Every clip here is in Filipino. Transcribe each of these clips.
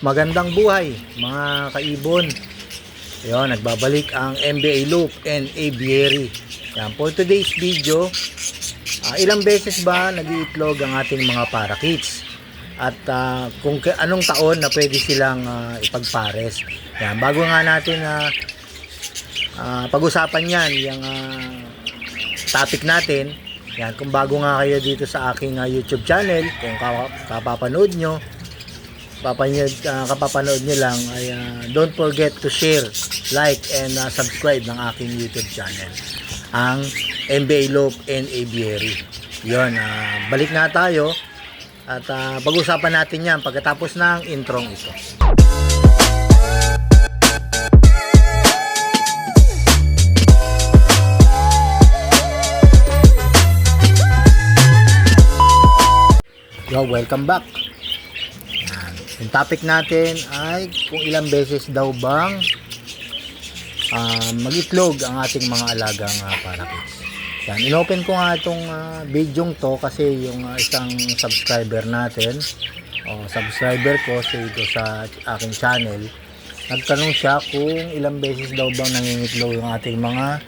Magandang buhay mga kaibon. Ayun, nagbabalik ang MBA Loop and Aviary. Yan, for today's video, ilang beses ba nag-iitlog ang ating mga parakeets? At kung anong taon na pwede silang ipagpares. Yan, bago nga natin pag-usapan yan, yung topic natin. Yan, kung bago nga kayo dito sa aking YouTube channel, kung kapapanood nyo, kapapanood nyo lang ay don't forget to share, like and subscribe ng aking YouTube channel, ang MBA Loop and Aviary. Yun, balik na tayo at pag-usapan natin yan pagkatapos ng introng ito. Yo, welcome back. Yung topic natin ay kung ilang beses daw bang mag-itlog ang ating mga alagang parakeets. Yan, inopen ko nga itong video to kasi yung isang subscriber natin o subscriber ko sa aking channel, nagtanong siya kung ilang beses daw bang nangingitlog yung ating mga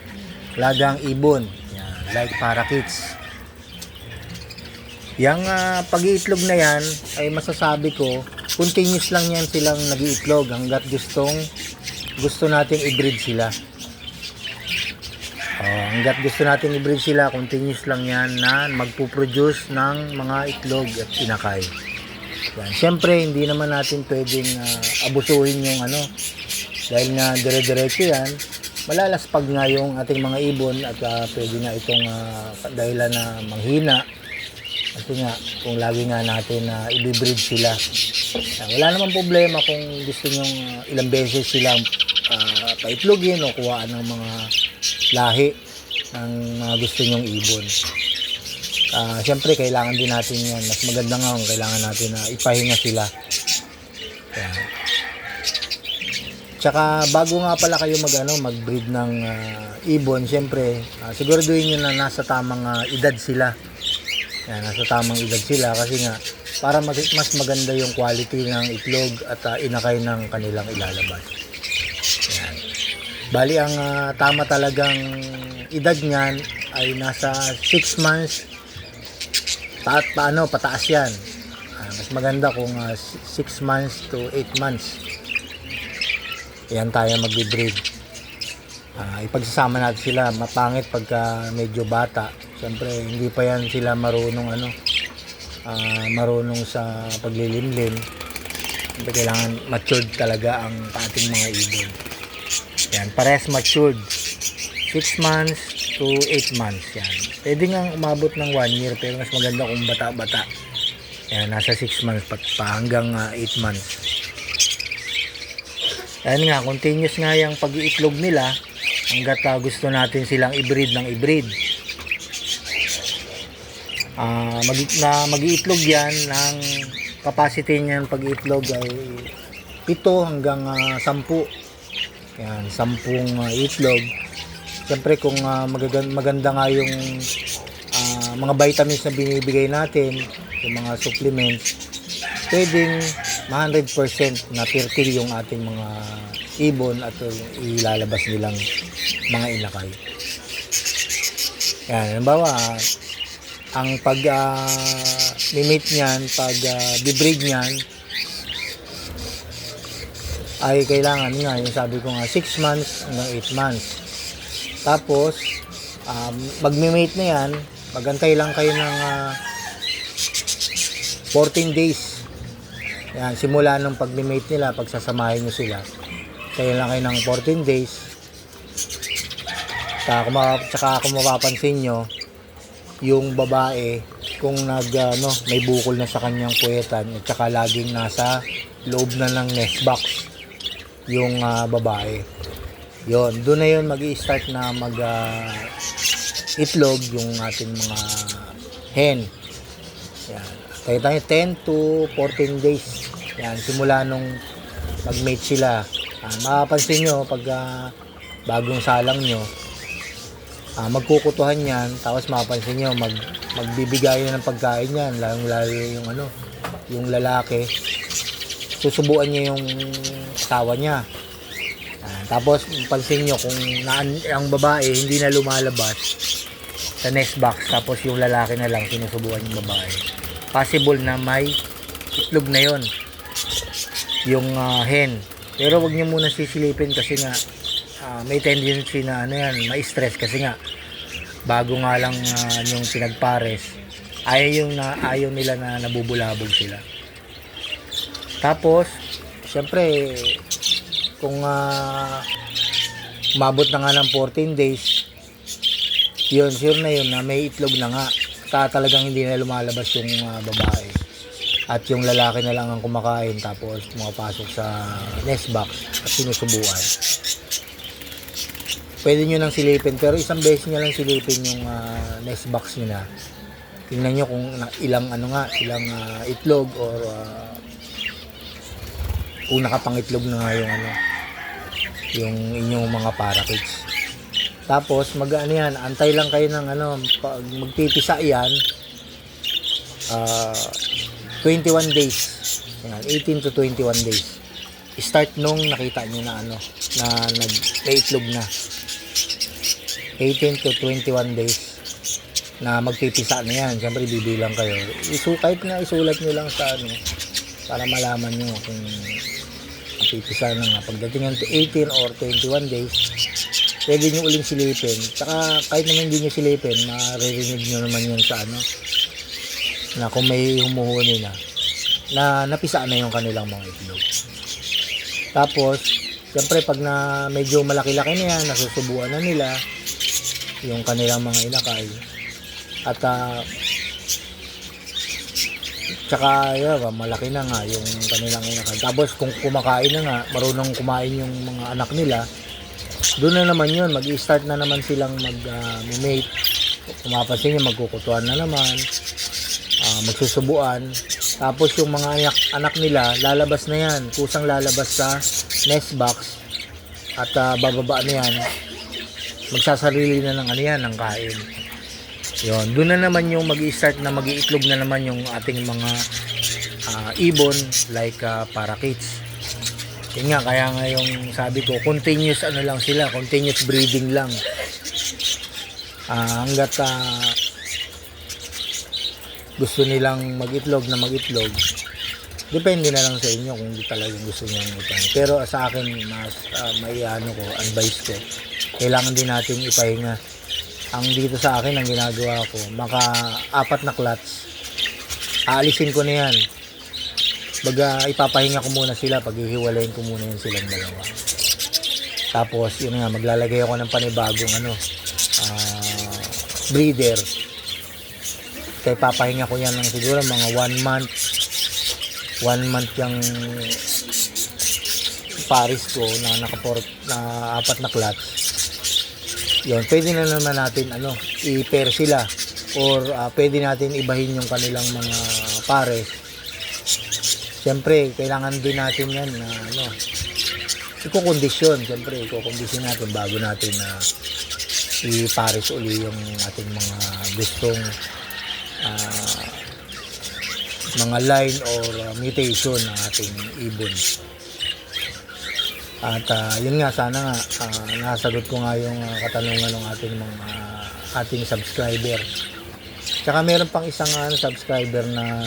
alagang ibon. Yan, like parakeets. Yang pag-iitlog na yan ay masasabi ko continuous lang yan silang nag-iitlog hanggat gusto nating i-breed sila. Hanggat gusto nating i-breed sila, continuous lang yan na magpuproduce ng mga itlog at inakay. Yan. Siyempre hindi naman natin pwedeng abusuhin yung dahil nga dire-diretso yan, malalaspag nga yung ating mga ibon at pwede nga itong dahilan na manghina. Kasi nga, kung lagi nga natin i-breed sila, wala namang problema kung gusto nyong ilang beses silang paitlogin o kuhaan ng mga lahi ng mga gusto nyong ibon. Siyempre, kailangan din natin yan. Mas maganda nga kung kailangan natin na ipahinga sila. Kaya. Tsaka, bago nga pala kayo mag-breed ng ibon, siyempre, siguraduhin nyo na nasa tamang edad sila. Yan, nasa tamang edad sila kasi nga para mas maganda yung quality ng itlog at inakay ng kanilang ilalabas. Yan. Bali ang tama talagang edad niyan ay nasa 6 months pataas yan. Mas maganda kung 6 months to 8 months. Yan tayo mag-breed. Ipagsasama natin sila, mapangit pagka medyo bata. Siyempre hindi pa yan sila marunong marunong sa paglilimlim. Siyempre kailangan matured talaga ang ating mga ibon. Yan, parehas matured 6 months to 8 months yan. Pwede nga umabot ng 1 year pero mas maganda kung bata-bata. Yan, nasa 6 months pa hanggang 8 months. Yan nga, continuous nga yung pag-iitlog nila hanggat gusto natin silang i-breed ng i-breed. Mag-iitlog yan ng capacity niyan pag-iitlog ay 7 hanggang 10. Yan, 10 itlog. Siyempre kung maganda nga yung mga vitamins na binibigay natin, yung mga supplements, pwedeng 100% na fertile yung ating mga ibon at ilalabas nilang mga inakay. Yan, halimbawa ang pag-mimate niyan, pag-breed niyan ay kailangan nga, yung sabi ko nga 6 months hanggang 8 months. Tapos mag-mimate na yan, magantay lang kayo ng 14 days. Yan, simula ng pag-mimate nila, pagsasamahin nyo sila, kaya lang kayo ng 14 days. Tsaka kung mapapansin nyo, yung babae kung may bukol na sa kanyang puwetan at saka laging nasa loob na ng nest box yung babae. Yon, doon na yun mag-i-start na itlog yung ating mga hen. Yan. Kaya tayo 10 to 14 days. Yan, simula nung mag-mate sila. Mapapansin nyo pag bagong salang nyo, magkukutuhan yan, tapos mapapansin nyo magbibigay ng pagkain yan, lalo yung yung lalaki susubuan niya yung asawa niya. Tapos pansin nyo kung ang babae hindi na lumalabas sa nest box, tapos yung lalaki na lang sinusubuan yung babae, possible na may itlog na yon yung hen. Pero wag niyo muna sisilipin kasi nga may tendency na ano yan, ma-stress kasi nga bago nga lang yung pinagpares, ayaw nila na nabubulabog sila. Tapos syempre kung umabot na nga ng 14 days, yun, sure na yun na may itlog na nga. Talagang hindi na lumalabas yung babae. At yung lalaki na lang ang kumakain, tapos pumapasok sa nest box at sinusubuan. Pwede nyo nang silipin, pero isang beses nyo lang silipin yung nest box nyo na. Tingnan nyo kung ilang itlog, or kung nakapangitlog na nga yung inyong mga parakeets. Tapos antay lang kayo ng pag magpipisa yan, 21 days. Yan, 18 to 21 days. Start nung nakita niyo na may itlog na. 18 to 21 days na magpipisa na yan. Siyempre bibilang kayo. Kahit nga isulat nyo lang sa para malaman nyo kung pipisa na nga. Pagdating ng 18 or 21 days, pwede nyo uling silipin. Tsaka kahit naman hindi nyo silipin, maririnig nyo naman yun sa na kung may humuhuni na napisa na yung kanilang mga itlog. Tapos siyempre pag medyo malaki-laki na yan, nasusubuan na nila yung kanilang mga inakay, at tsaka malaki na nga yung kanilang inakay. Tapos kung kumakain na nga, marunong kumain yung mga anak nila, doon na naman yun, mag-i-start na naman silang mag-mate. Pumapansin nyo, magkukutuan na naman, magsusubuan. Tapos yung mga anak nila, lalabas na yan, kusang lalabas sa nest box, at bababa na yan, magsasarili na ng kain. Yun, doon na naman yung mag-i-start na mag-iitlog na naman yung ating mga ibon, like parakeets. Yun nga, kaya nga yung sabi ko, continuous lang sila, continuous breeding lang. Hanggat gusto nilang mag-itlog, depende na lang sa inyo kung talagang gusto niyo ipahinga. Pero sa akin, mas may advice ko, kailangan din natin ipahinga. Ang dito sa akin, ang ginagawa ko, maka-4 na clutch, aalisin ko na yan. Ipapahinga ko muna sila, paghihiwalayin ko muna yan silang dalawa. Tapos yun nga, maglalagay ako ng panibagong breeder. Kaya papahinga ko yan ng siguro mga 1 month yung paris ko na 4 na clutch. Yun, pwede na naman natin i-pair sila, or pwede natin ibahin yung kanilang mga pares. Siyempre, kailangan din natin yan na ikukondisyon. Siyempre, ikukondisyon natin bago natin i-pares uli yung ating mga gustong mga line or mutation ng ating ibon. At yun nga, sana nga nasagot ko nga yung katanungan ng ating subscriber. Tsaka meron pang isang subscriber na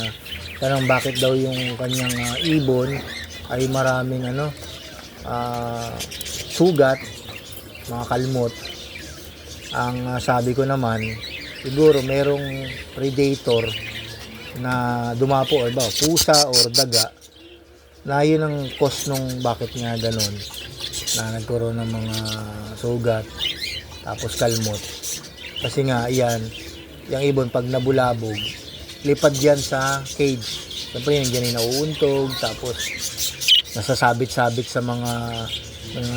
tanong bakit daw yung kanyang ibon ay maraming sugat, mga kalmot. Ang sabi ko naman, siguro merong predator na dumapo, or pusa or daga, na yun ang cause nung bakit nga ganun, na nagkaroon ng mga sugat tapos kalmot. Kasi nga yung ibon pag nabulabog, lipad yan sa cage. Siyempre yan dyan nauuntog, tapos nasasabit-sabit sa mga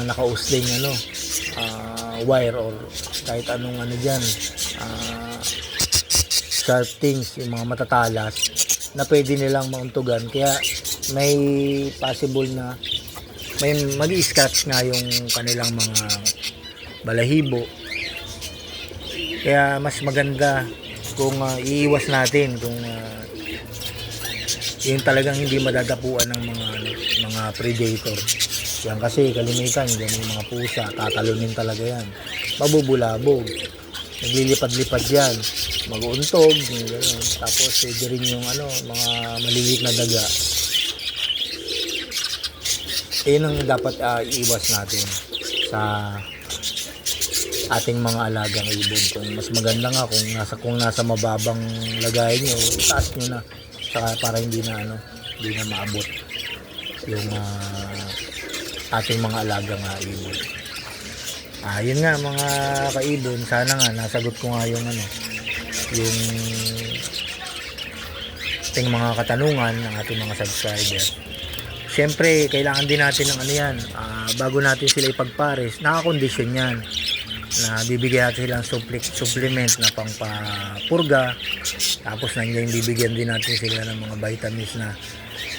nakausling wire, or kahit anong dyan, sharp things, yung mga matatalas na pwede nilang mauntugan. Kaya may possible na may mag-i-scratch nga yung kanilang mga balahibo. Kaya mas maganda kung iiwas natin kung yung talagang hindi madadapuan ng mga mga predator. Yan kasi kalimitan, yan yung mga pusa, tatalunin talaga yan. Mabubulabog. Naglilipad-lipad yan. Mag-uuntog, yung gano'n. Tapos pwede rin yung mga maliliit na daga. Yun ang dapat iiwas natin sa ating mga alagang ibon. Kung mas maganda nga kung nasa mababang lagayan nyo, itaas nyo na. Saka para hindi na maabot yung ating mga alagang ibon. Yun nga mga kaibon, sana nga nasagot ko nga yung yung ating mga katanungan ng ating mga subscriber. Siyempre, kailangan din natin ng bago natin sila ipagpares, nakakondisyon yan na bibigyan natin silang supplement na pangpapurga, tapos nandiyan bibigyan din natin sila ng mga vitamins na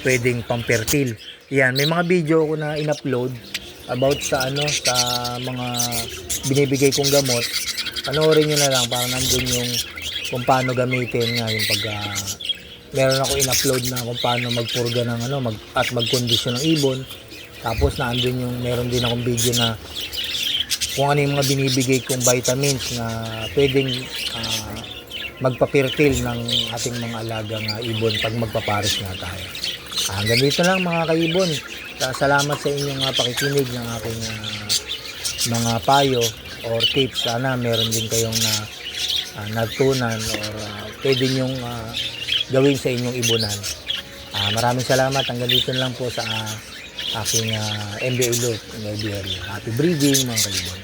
pwedeng pampertil. Yan, may mga video ko na in-upload about sa mga binibigay kong gamot. Panoorin nyo na lang para nandun yung kung paano gamitin nga yung meron ako in-upload na kung paano magpurga ng at magkondisyon ng ibon. Tapos nandun yung meron din akong video na kung ano yung mga binibigay kong vitamins na pwedeng magpapirtil ng ating mga alagang ibon pag magpapares na tayo. Hanggang dito lang mga kaibon. Salamat sa inyong pakikinig ng aking mga payo or tips. Sana meron din kayong natutunan or pwede nyong gawin sa inyong ibonan. Maraming salamat. Hanggang dito lang po sa aking MBA Loop. Happy breeding mga kaibon.